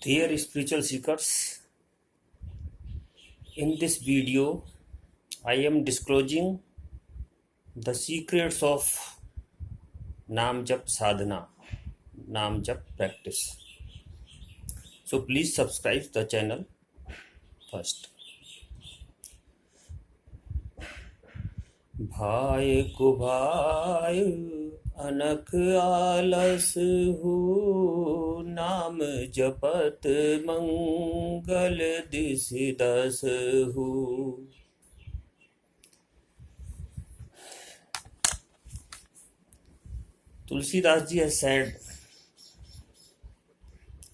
Dear spiritual seekers, in this video, I am disclosing the secrets of Nam Jap Sadhana, Nam Jap practice. So please subscribe the channel first. भाय को भाय अनक आलस हो, नाम जपत मंगल this दस हो. Tulsidas ji has said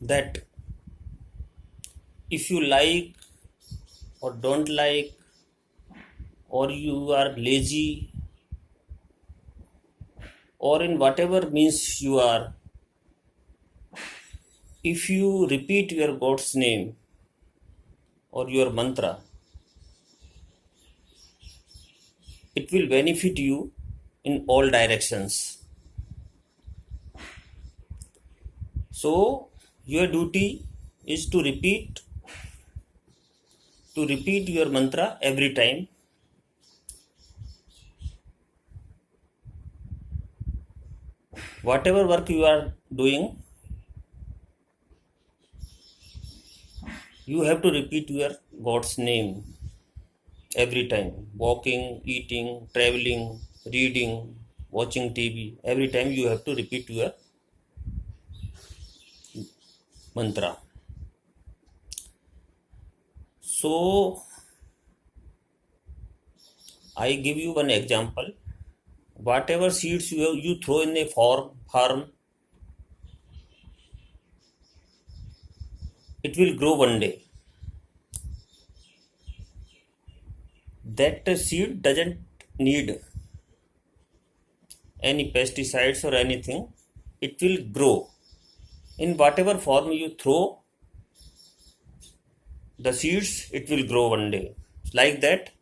that if you like or don't like, or you are lazy, or in whatever means you are, if you repeat your God's name or your mantra, it will benefit you in all directions. So your duty is to repeat your mantra every time. Whatever work you are doing, you have to repeat your God's name every time. Walking, eating, traveling, reading, watching TV, every time you have to repeat your mantra. So I give you one example. Whatever seeds you throw in a farm, it will grow one day. That seed doesn't need any pesticides or anything. It will grow. In whatever form you throw the seeds, it will grow one day. Like that,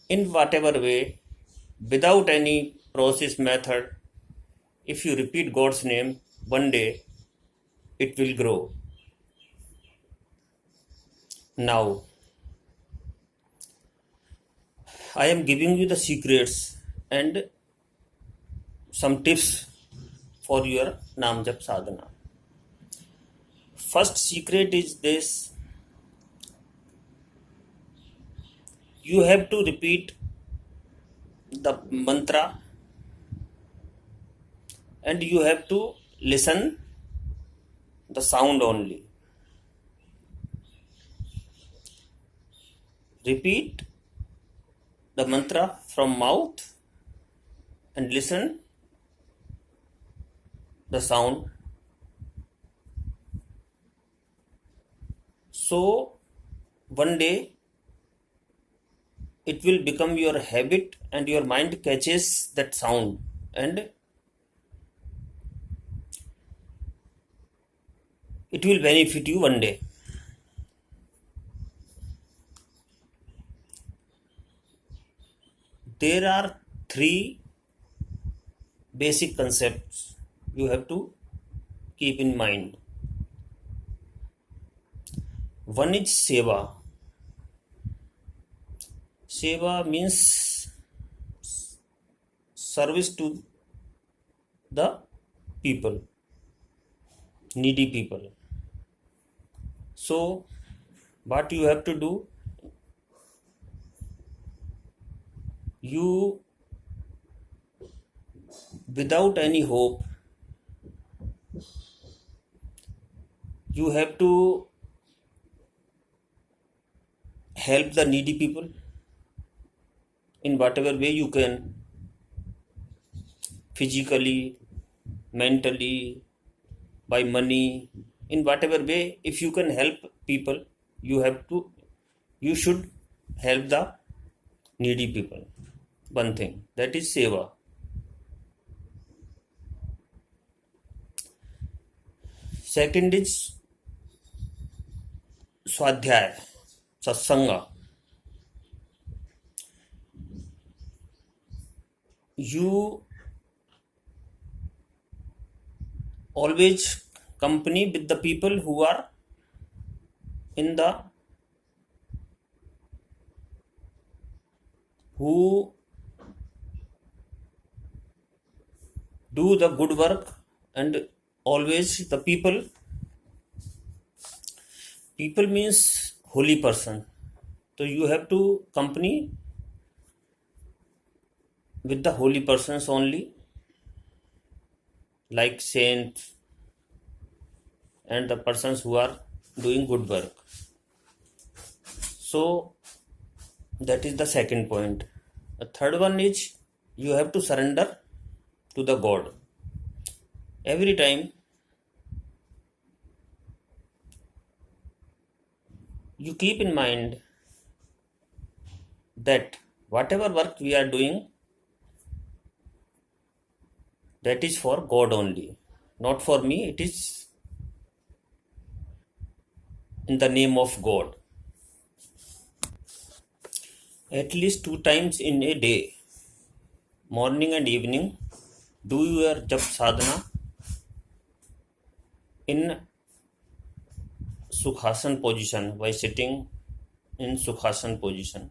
in whatever way, without any process method, if you repeat God's name, one day it will grow. Now, I am giving you the secrets and some tips for your Nam Jap sadhana. First secret is this: you have to repeat the mantra and you have to listen the sound only. Repeat the mantra from mouth and listen the sound. So one day it will become your habit and your mind catches that sound and it will benefit you one day. There are three basic concepts you have to keep in mind. One is seva. Seva means service to the people, needy people. So, what you have to do? You, without any hope, you have to help the needy people in whatever way you can, physically, mentally, by money, in whatever way. If you can help people, you should help the needy people. One thing, that is seva. Second is swadhyaya, satsanga. You always company with the people who are in the who do the good work, and always the people means holy person. So you have to company with the holy persons only, like saints and the persons who are doing good work. So that is the second point. The third one is you have to surrender to the God. Every time you keep in mind that whatever work we are doing, that is for God only, not for me. It is in the name of God. At least 2 times in a day, morning and evening, do your jap sadhana in Sukhasan position, by sitting in Sukhasan position.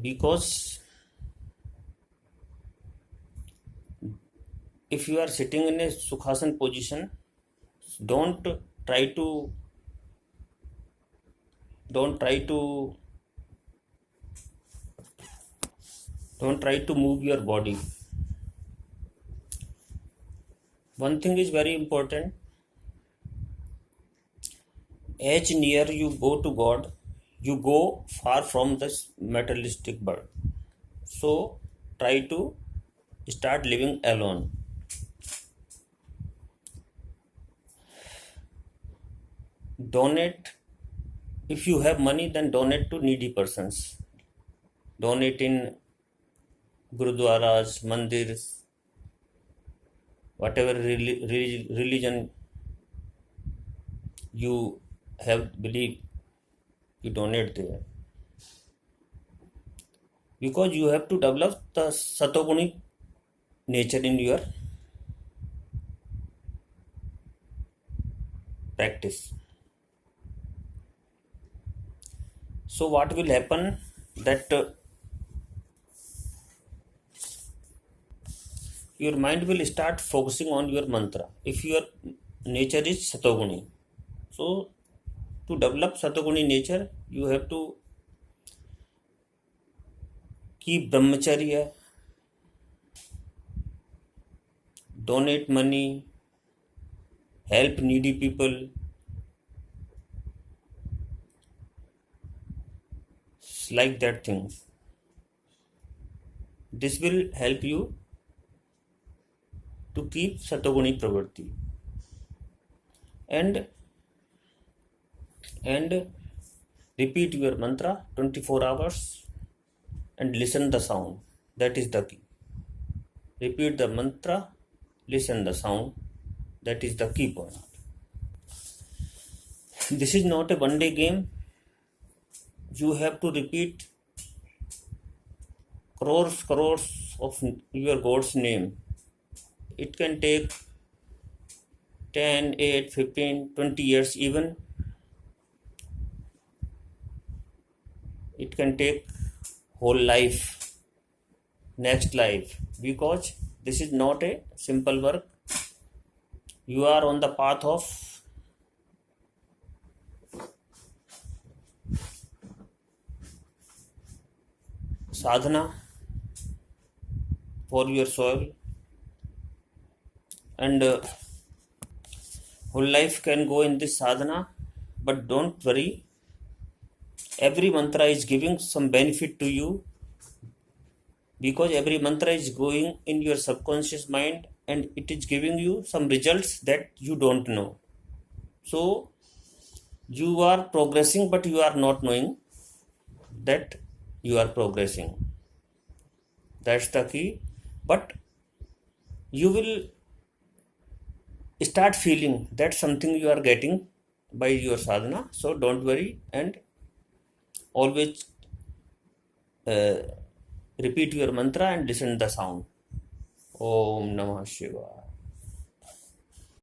Because if you are sitting in a Sukhasan position, don't try to move your body. One thing is very important. As near you go to God, you go far from this materialistic bird. So try to start living alone. Donate. If you have money, then donate to needy persons. Donate in gurudwaras, mandirs, whatever religion you have believe, you donate there. Because you have to develop the satoguni nature in your practice. So what will happen, that your mind will start focusing on your mantra if your nature is satoguni. So to develop satoguni nature, you have to keep brahmacharya, donate money, help needy people, like that things. This will help you to keep satoguni pravritti. And repeat your mantra 24 hours and listen the sound. That is the key. Repeat the mantra, listen the sound. That is the key point. This is not a one-day game. You have to repeat crores of your God's name. It can take 10, 8, 15, 20 years even. It can take whole life, next life, because this is not a simple work. You are on the path of sadhana for your soul, and whole life can go in this sadhana. But don't worry, every mantra is giving some benefit to you, because every mantra is going in your subconscious mind and it is giving you some results that you don't know. So you are progressing, but you are not knowing that you are progressing. That's the key. But you will start feeling that something you are getting by your sadhana. So don't worry, and always repeat your mantra and listen the sound. ओम नमः शिवाय।